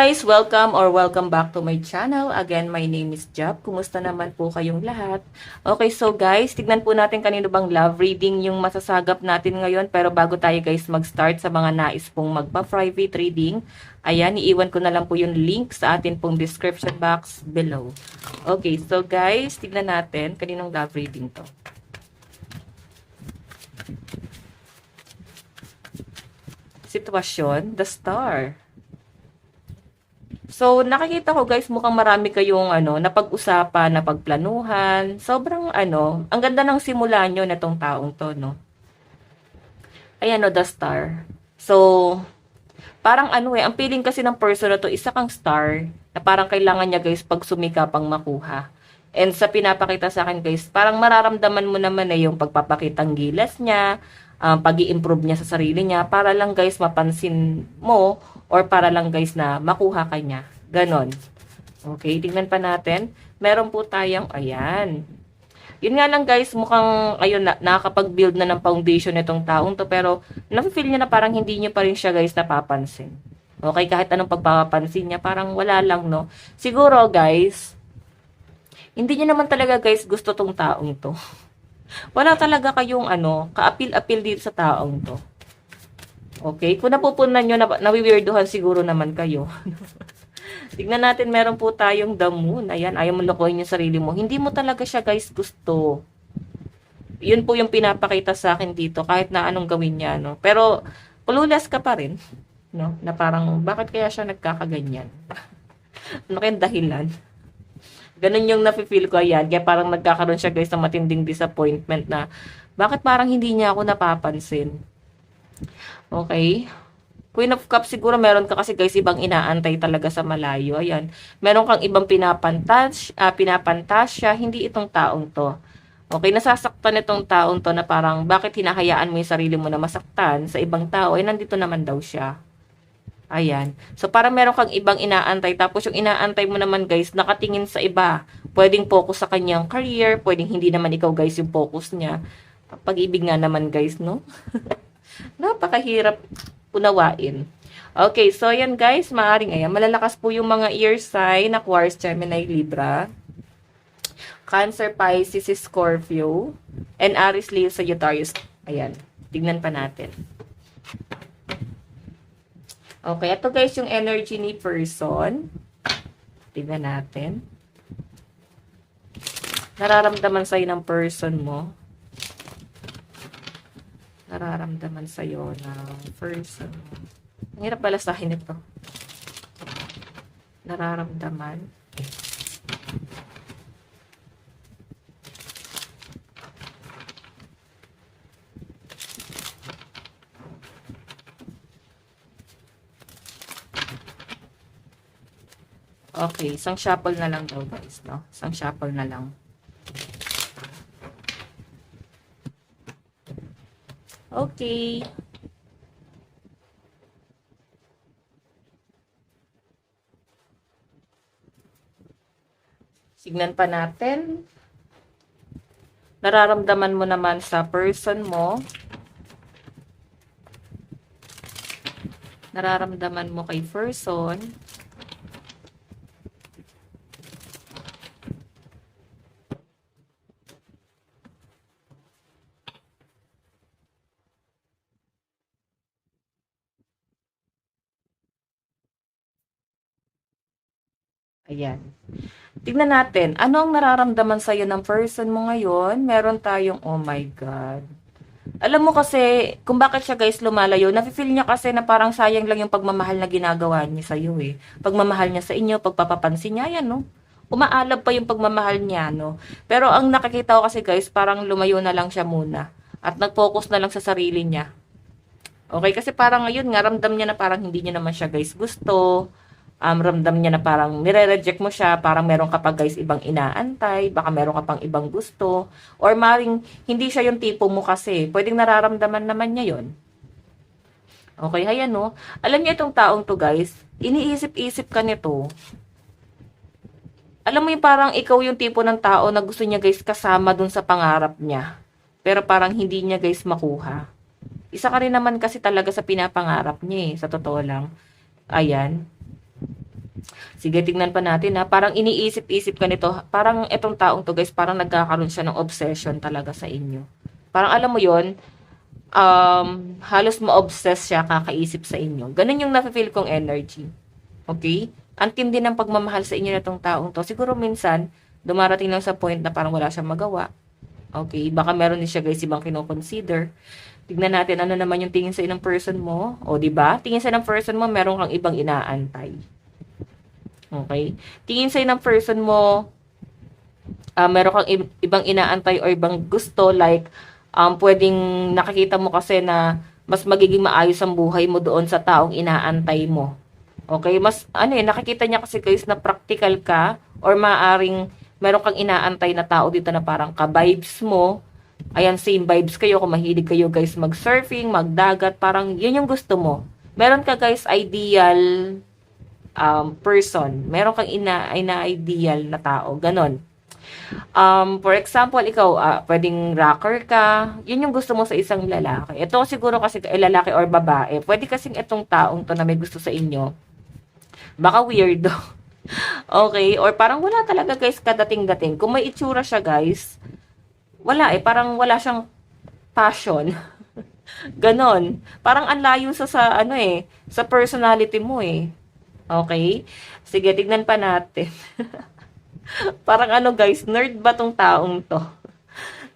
guys! Welcome back to my channel. Again, my name is Jab. Kumusta naman po kayong lahat? Okay, so guys, tignan po natin kanino bang love reading yung masasagap natin ngayon. Pero bago tayo guys mag-start sa mga nais pong magpa-private reading, ayan, iiwan ko na lang po yung link sa atin pong description box below. Okay, so guys, tignan natin kaninong love reading to. Sitwasyon, the star. So, nakikita ko guys, mukhang marami kayong napag-usapan, napagplanuhan. Sobrang ang ganda ng simula nyo na tong taong to, no? Ayan, no, the star. So, parang ang feeling kasi ng person na to, isa kang star, na parang kailangan niya guys, pag sumikapang makuha. And sa pinapakita sa akin guys, parang mararamdaman mo naman yung pagpapakitang gilas niya, pag-i-improve niya sa sarili niya, para lang guys, mapansin mo, or para lang guys na makuha ka niya. Ganon. Okay, tingnan pa natin. Meron po tayong, ayan. Yun nga lang guys, mukhang, ayun, nakakapag-build na ng foundation itong taong to, pero nafe-feel niya na parang hindi niya pa rin siya guys napapansin. Okay, kahit anong pagpapansin niya, parang wala lang, no? Siguro guys, hindi niya naman talaga guys gusto tong taong to. Wala talaga kayong kaapil-apil dito sa taong to. Okay, kung napupunan nyo, nawiwirduhan siguro naman kayo. Tignan natin, meron po tayong the moon. Ayan, ayaw mo lokohin yung sarili mo. Hindi mo talaga siya guys gusto. Yun po yung pinapakita sa akin dito, kahit na anong gawin niya, no? Pero, clueless ka pa rin, no? Na parang, bakit kaya siya nagkakaganyan? Ano kayang dahilan? Ganun yung nafe-feel ko, ayan. Kaya parang nagkakaroon siya guys ng matinding disappointment na, bakit parang hindi niya ako napapansin? Okay. Queen of Cups, siguro meron ka kasi guys ibang inaantay talaga sa malayo. Ayan. Meron kang ibang pinapantasya, hindi itong taong to. Okay, nasasaktan itong taong to na parang bakit hinahayaan mo yung sarili mo na masaktan sa ibang tao, ay nandito naman daw siya. Ayan. So, parang meron kang ibang inaantay. Tapos, yung inaantay mo naman, guys, nakatingin sa iba. Pwedeng focus sa kanyang career. Pwedeng hindi naman ikaw, guys, yung focus niya. Pag-ibig nga naman, guys, no? Napakahirap unawain. Okay, so yan guys, maaring ayan, malalakas po yung mga ear sign, Aquarius, Gemini, Libra, Cancer, Pisces, Scorpio, and Aries, Leo, Sagittarius. Ayan, tignan pa natin. Okay, ito guys yung energy ni person. Tignan natin. Nararamdaman sa'yo ng person mo. Nararamdaman sa'yo ng person. Ang hirap balasahin ito. Nararamdaman. Okay, isang shuffle na lang daw guys, no? Isang shuffle na lang. Okay. Signan pa natin. Nararamdaman mo naman sa person mo. Nararamdaman mo kay person. Ayan. Tignan natin, ano ang nararamdaman sa'yo ng person mo ngayon? Meron tayong, oh my God. Alam mo kasi, kung bakit siya guys lumalayo, nafe-feel niya kasi na parang sayang lang yung pagmamahal na ginagawa niya sa'yo eh. Pagmamahal niya sa inyo, pagpapapansin niya, yan no? Umaalab pa yung pagmamahal niya, no? Pero ang nakikita ko kasi guys, parang lumayo na lang siya muna. At nag-focus na lang sa sarili niya. Okay, kasi parang ngayon nga, ramdam niya na parang hindi niya naman siya guys gusto. Ramdam niya na parang nire-reject mo siya, parang meron ka pa guys ibang inaantay, baka meron ka pang ibang gusto, or maring hindi siya yung tipo mo kasi, pwedeng nararamdaman naman niya yon. Okay, ayan no. Alam niyo itong taong to guys, iniisip-isip ka nito. Alam mo yung parang ikaw yung tipo ng tao na gusto niya guys kasama dun sa pangarap niya, pero parang hindi niya guys makuha. Isa ka rin naman kasi talaga sa pinapangarap niya eh, sa totoo lang. Ayan. Sige, tignan pa natin ha. Parang iniisip-isip ka nito. Parang etong taong to guys, parang nagkakaroon siya ng obsession talaga sa inyo. Parang alam mo yon, halos ma-obsess siya kakaisip sa inyo. Ganun yung nafe-feel kong energy. Okay? Ang tindi ng pagmamahal sa inyo na tong taong to. Siguro minsan, dumarating lang sa point na parang wala siyang magawa. Okay? Baka meron din siya guys ibang kino-consider. Tignan natin ano naman yung tingin sa ng person mo. O, di ba? Tingin sa ng person mo, meron kang ibang inaantay. Okay? Tingin sa ng person mo, meron kang ibang inaantay or ibang gusto, like, pwedeng nakikita mo kasi na mas magiging maayos ang buhay mo doon sa taong inaantay mo. Okay? Mas, nakikita niya kasi guys na practical ka or maaring meron kang inaantay na tao dito na parang ka-vibes mo. Ayan, same vibes kayo. Kung mahilig kayo guys mag-surfing, magdagat, parang yun yung gusto mo. Meron ka guys ideal person. Meron kang ina-ideal na tao. Ganon. For example, ikaw, pwedeng rocker ka. Yun yung gusto mo sa isang lalaki. Ito siguro kasi lalaki or babae. Pwede kasing itong taong to na may gusto sa inyo. Baka weirdo. Okay? Or parang wala talaga guys kadating-dating. Kung may itsura siya guys, wala parang wala siyang passion. Ganon. Parang ang layo sa sa personality mo Okay? Sige, tignan pa natin. Parang guys, nerd ba tong taong to?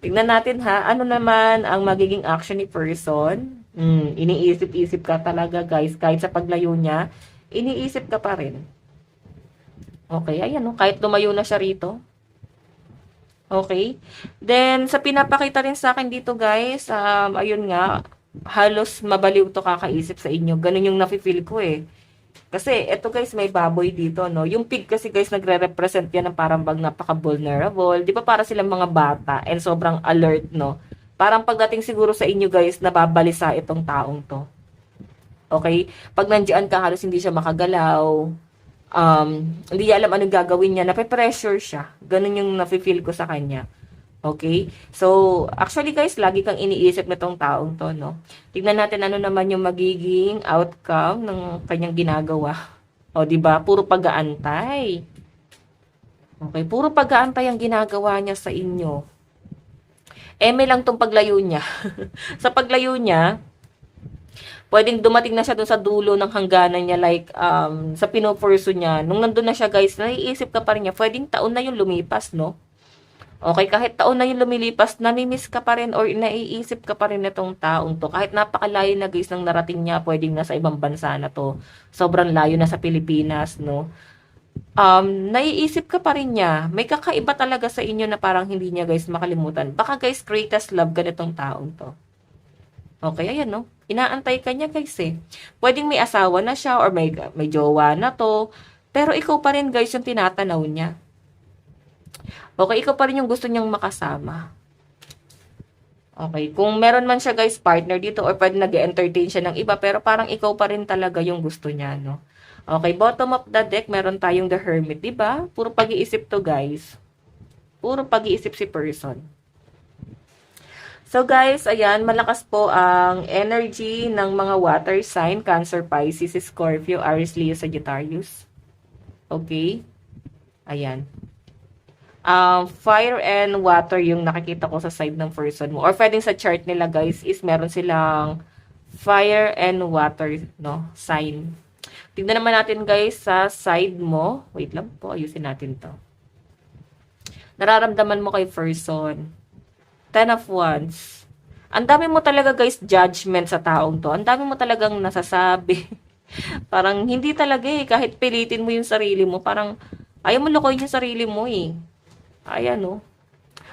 Tignan natin ha, ano naman ang magiging action ni person? Iniisip-isip ka talaga guys, kahit sa paglayo niya, iniisip ka pa rin. Okay, ayan kahit lumayo na siya rito. Okay? Then, sa pinapakita rin sa akin dito guys, ayun nga, halos mabaliw to kakaisip sa inyo. Ganun yung nafe-feel ko Kasi, eto guys, may baboy dito, no? Yung pig kasi guys, nagre-represent yan ng parang bag napaka-vulnerable. Di ba para silang mga bata and sobrang alert, no? Parang pagdating siguro sa inyo guys, nababalisa itong taong to. Okay? Pag nandiyan ka, halos hindi siya makagalaw. Hindi niya alam anong gagawin niya, nape-pressure siya. Ganun yung nafe-feel ko sa kanya. Okay? So, actually guys, lagi kang iniisip na tong taong to, no? Tignan natin ano naman yung magiging outcome ng kanyang ginagawa. O, di ba? Puro pag-aantay. Okay, puro pag-aantay ang ginagawa niya sa inyo. May lang tong paglayo niya. Sa paglayo niya, pwedeng dumating na siya dun sa dulo ng hangganan niya, like, sa pinopurso niya. Nung nandun na siya, guys, naiisip ka pa rin niya, pwedeng taon na yung lumipas, no? Okay, kahit taon na yung lumilipas, namimiss ka pa rin or naiisip ka pa rin itong taong to. Kahit napakalayo na, guys, ng narating niya, pwedeng nasa ibang bansa na to. Sobrang layo na sa Pilipinas, no? Naiisip ka pa rin niya. May kakaiba talaga sa inyo na parang hindi niya, guys, makalimutan. Baka, guys, greatest love ganitong taong to. Okay, ayan, no? Inaantay ka niya, guys, Pwedeng may asawa na siya or may jowa na to. Pero ikaw pa rin, guys, yung tinatanaw niya. Okay, ikaw pa rin yung gusto niyang makasama. Okay, kung meron man siya, guys, partner dito or pwede nag-entertain siya ng iba, pero parang ikaw pa rin talaga yung gusto niya, no? Okay, bottom of the deck, meron tayong The Hermit, diba? Puro pag-iisip to, guys. Puro pag-iisip si person. So guys, ayan, malakas po ang energy ng mga water sign, Cancer, Pisces, Scorpio, Aries, Leo, Sagittarius. Okay? Ayan. Fire and water yung nakikita ko sa side ng person mo. Or pwedeng sa chart nila guys is meron silang fire and water, no? Sign. Tignan naman natin guys sa side mo. Wait lang po, ayusin natin to. Nararamdaman mo kay person. 10 of Wands. Ang dami mo talaga guys judgment sa taong to. Ang dami mo talagang nasasabi. Parang hindi talaga kahit pilitin mo yung sarili mo, parang ayaw mo lukoyin yung sarili mo Ayan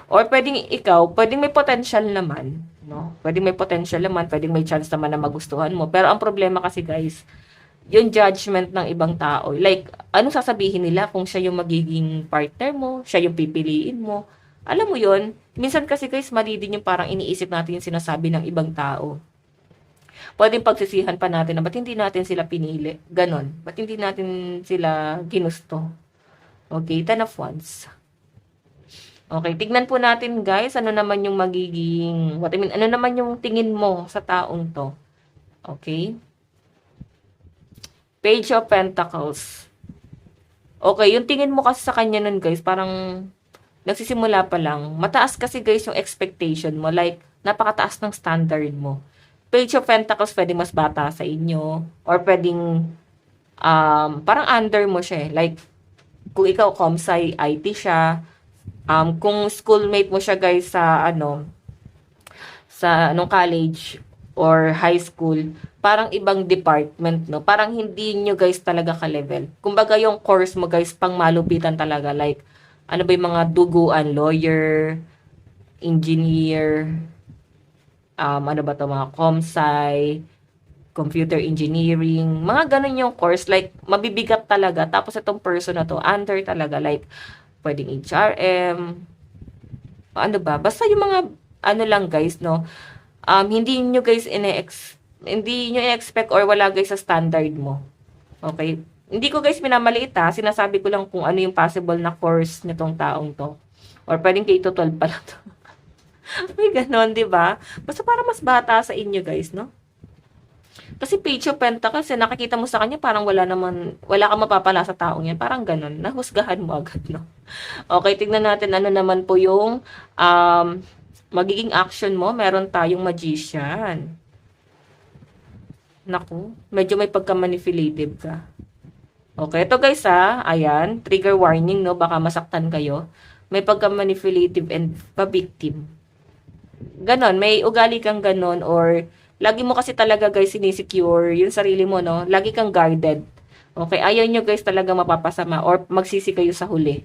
Or pwedeng ikaw, pwedeng may potential naman, no? Pwedeng may potential naman, pwedeng may chance naman na magustuhan mo. Pero ang problema kasi guys, yung judgment ng ibang tao. Like, ano sasabihin nila kung siya yung magiging partner mo, siya yung pipiliin mo. Alam mo yon, minsan kasi guys, mali din yung parang iniisip natin yung sinasabi ng ibang tao. Pwedeng pagsisihan pa natin na ba't hindi natin sila pinili? Ganon. Ba't hindi natin sila ginusto? Okay, 10 of Wands. Okay, tignan po natin guys, ano naman yung magiging, ano naman yung tingin mo sa taong to. Okay? Page of Pentacles. Okay, yung tingin mo kasi sa kanya nun guys, parang nagsisimula pa lang. Mataas kasi guys yung expectation mo. Like, napakataas ng standard mo. Page of Pentacles, pwedeng mas bata sa inyo. Or pwedeng, parang under mo siya eh. Like, kung ikaw, comsci, IT siya. Kung schoolmate mo siya guys sa, sa nung college or high school, parang ibang department, no? Parang hindi nyo guys talaga ka-level. Kumbaga yung course mo guys, pang malupitan talaga. Like, ano ba yung mga duguan, lawyer, engineer, ano ba to, mga comsci, computer engineering, mga ganun yung course. Like, mabibigat talaga. Tapos itong person na to, under talaga. Like, pwedeng HRM, ano ba? Basta yung mga, ano lang guys, no? Hindi nyo guys hindi nyo i-expect or wala guys sa standard mo. Okay? Hindi ko guys minamaliit ha. Sinasabi ko lang kung ano yung possible na course nitong taong to. Or pwedeng K-12 pala to. May ganon, di ba? Basta para mas bata sa inyo guys, no? Kasi Page of Pentacles, nakikita mo sa kanya parang wala kang mapapala sa taong yan. Parang ganon. Nahusgahan mo agad, no? Okay, tignan natin ano naman po yung magiging action mo. Meron tayong magician. Naku, medyo may pagka-manipulative ka. Okay, ito guys ha, ayan, trigger warning, no, baka masaktan kayo. May pagka-manipulative and pa-victim. Ganon, may ugali kang ganon or lagi mo kasi talaga guys sinisecure yung sarili mo, no? Lagi kang guarded. Okay, ayaw nyo guys talaga mapapasama or magsisi kayo sa huli.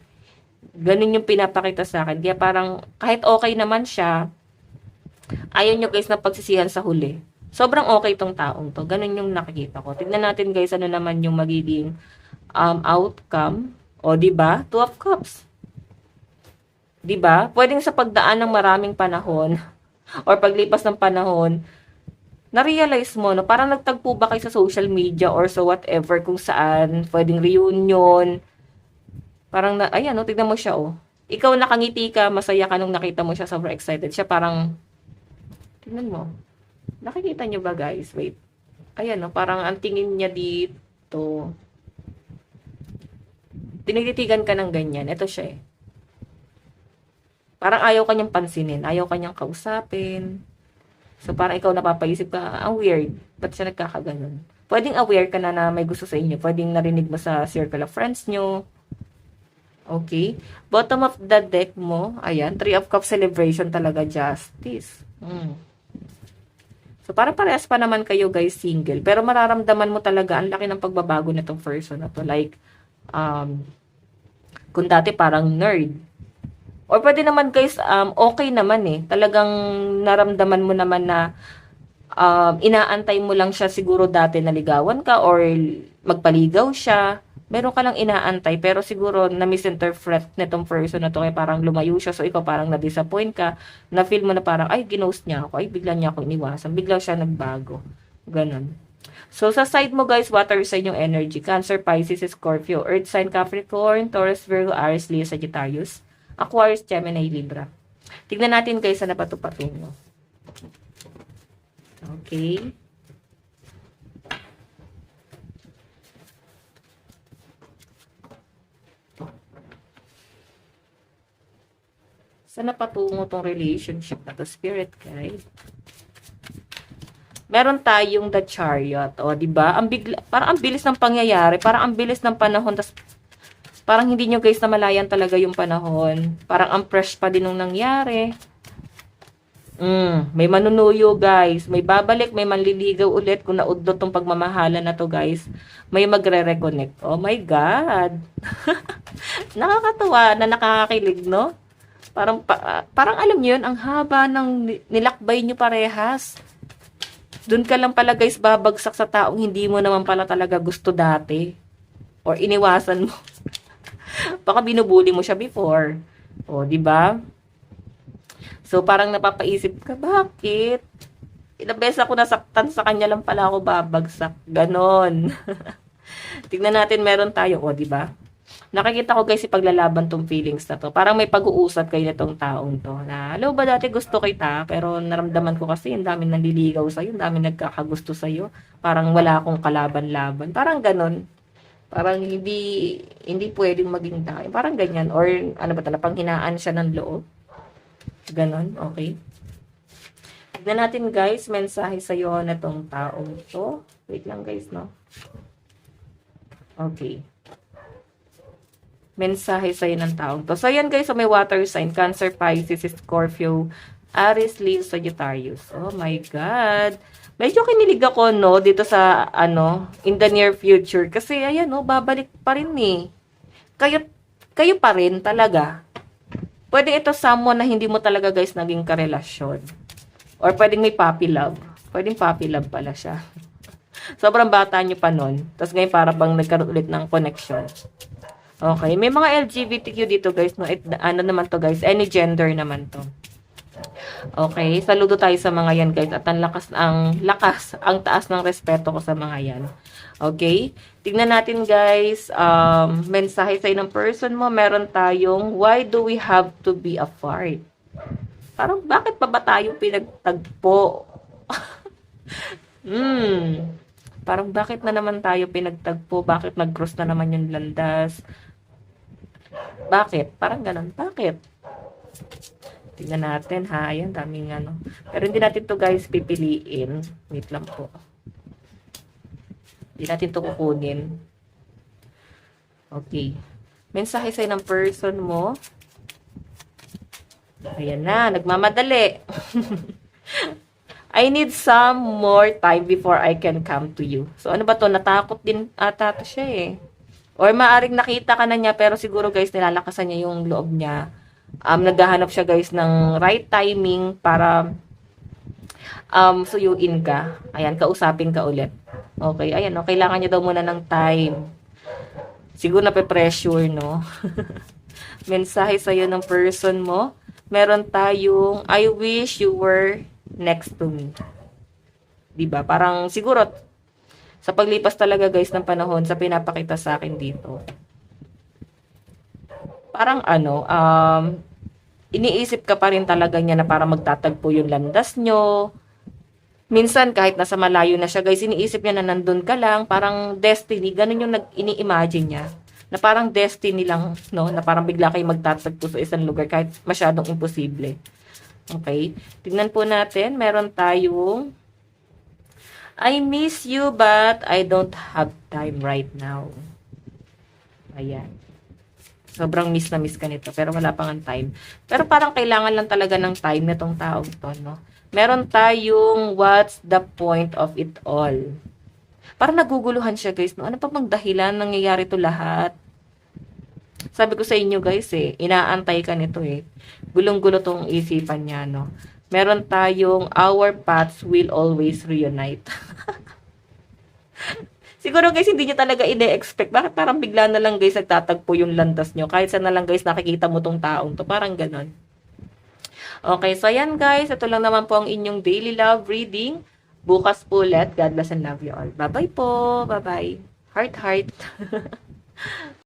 Ganun yung pinapakita sa akin. Kaya parang kahit okay naman siya, ayaw nyo guys na pagsisihan sa huli. Sobrang okay tong taong to. Ganun yung nakikita ko. Tignan natin guys ano naman yung magiging outcome. O, di ba? Two of Cups. Di ba? Pwedeng sa pagdaan ng maraming panahon or paglipas ng panahon, na-realize mo, no? Parang nagtagpo ba kayo sa social media or sa whatever kung saan, pwedeng reunion. Parang, ayan, no? Tignan mo siya, oh. Ikaw nakangiti ka, masaya ka nung nakita mo siya, sobrang excited siya. Parang, tignan mo. Nakikita nyo ba, guys? Wait. Ayan, no? Parang ang tingin niya dito. Tinititigan ka ng ganyan. Ito siya, eh. Parang ayaw kanyang pansinin. Ayaw kanyang kausapin. So, parang ikaw napapaisip ka, ang weird. Ba't siya nagkakaganon? Pwedeng aware ka na may gusto sa inyo. Pwedeng narinig mo sa circle of friends nyo. Okay? Bottom of the deck mo, ayan, Three of Cups celebration talaga, justice. So, parang parehas pa naman kayo guys single. Pero mararamdaman mo talaga ang laki ng pagbabago nitong person na to. Like, kung dati parang nerd. Or pwede naman guys, okay naman eh. Talagang naramdaman mo naman na inaantay mo lang siya siguro dati naligawan ka or magpaligaw siya. Meron ka lang inaantay pero siguro na-misinterpret nitong person na to kaya parang lumayo siya. So ikaw parang na-disappoint ka. Na-feel mo na parang ay ginost niya ako. Ay bigla niya ako iniwasan. Bigla siya nagbago. Ganon. So sa side mo guys, water sign yung energy. Cancer, Pisces, Scorpio, Earth sign, Capricorn, Taurus, Virgo, Aries, Leo, Sagittarius, Aquarius, Gemini, Libra. Tignan natin guys sa napatupatin mo. Okay. Saan napatungo tong relationship na to, Spirit Guide? Meron tayong The Chariot. O, di ba? Parang ang bilis ng pangyayari. Parang ang bilis ng panahon. Tas parang hindi nyo guys namalayan talaga yung panahon. Parang ang fresh pa din nung nangyari. May manunuyo guys. May babalik, may manliligaw ulit. Kung naudlot tong pagmamahala na to guys, may magre-reconnect. Oh my God. Nakakatawa na nakakakilig, no? Parang alam nyo yun, ang haba ng nilakbay nyo parehas. Doon ka lang pala guys babagsak sa taong hindi mo naman pala talaga gusto dati. Or iniwasan mo. Baka binubuli mo siya before. O, di ba? So, parang napapaisip ka, bakit? Ilang beses ako nasaktan sa kanya lang pala ako babagsak. Ganon. Tignan natin, meron tayo. O, di ba? Nakikita ko guys, ipaglalaban tong feelings na to. Parang may pag-uusap kayo nitong taong to. Na, hello ba dati gusto kita? Pero naramdaman ko kasi, ang daming nanliligaw sa'yo, ang daming nagkakagusto sa'yo. Parang wala akong kalaban-laban. Parang ganon. Parang hindi pwedeng maging tayo. Parang ganyan. Or ano ba ito, napanghinaan siya ng loob. Ganon, okay. Tignan natin guys, mensahe sa'yo na tong taong to. Wait lang guys, no? Okay. Mensahe sa'yo ng taong to. So, yan guys, so may water sign, Cancer, Pisces, Scorpio, Aries, Leo, Sagittarius. Oh my God. Medyo kinilig ako, no, dito sa, in the near future. Kasi, ayan, no, babalik pa rin eh. Kayo pa rin talaga. Pwede ito someone na hindi mo talaga guys naging karelasyon. Or pwedeng may puppy love. Pwedeng puppy love pala siya. Sobrang bata nyo pa nun. Tapos ngayon para bang nagkaroon ulit ng connection. Okay. May mga LGBTQ dito guys. No? Ano naman to guys? Any gender naman to. Okay. Saludo tayo sa mga yan guys. At ang taas ng respeto ko sa mga yan. Okay. Tignan natin guys. Mensahe sa'yo ng person mo. Meron tayong, why do we have to be apart? Parang, bakit pa ba tayo pinagtagpo? Parang, bakit na naman tayo pinagtagpo? Bakit nag-cross na naman yung landas? Bakit? Parang ganun. Bakit? Tingnan natin, ha? Ayan, daming ano. Pero hindi natin to guys pipiliin. Wait lang po. Hindi natin to kukunin. Okay. Mensahe sa'yo ng person mo. Ayan na, nagmamadali. I need some more time before I can come to you. So, ano ba to? Natakot din ata to siya eh. Or maaring nakita ka na niya, pero siguro guys, nilalakasan niya yung loob niya. Naghahanap siya guys ng right timing para suyuin ka. Ayan, kausapin ka ulit. Okay, ayan, no? Kailangan niya daw muna ng time. Siguro nape-pressure, no? Mensahe sa'yo ng person mo. Meron tayong, I wish you were next to me. Diba? Parang siguro, sa paglipas talaga guys ng panahon, sa pinapakita sa akin dito. Parang iniisip ka pa rin talaga niya na para magtatagpo yung landas nyo. Minsan, kahit nasa malayo na siya guys, iniisip niya na nandun ka lang, parang destiny, ganun yung ini-imagine niya. Na parang destiny lang, no? Na parang bigla kayo magtatagpo sa isang lugar kahit masyadong imposible. Okay? Tingnan po natin. Meron tayong I miss you but I don't have time right now. Ayan. Sobrang miss na miss ka nito pero wala pang time. Pero parang kailangan lang talaga ng time nitong taong to, no? Meron tayong what's the point of it all? Parang naguguluhan siya guys, no? Ano pa bang dahilan nangyayari to lahat? Sabi ko sa inyo guys inaantay ka nito Gulong-gulo tong isipan niya, no? Meron tayong our paths will always reunite. Siguro guys, hindi niyo talaga ine-expect. Bakit parang bigla na lang guys nagtatagpo yung landas nyo? Kahit saan na lang guys nakikita mo tong taong to. Parang ganon. Okay, so ayan guys. Ito lang naman po ang inyong daily love reading. Bukas po ulit. God bless and love you all. Bye-bye po. Bye-bye. Heart, heart.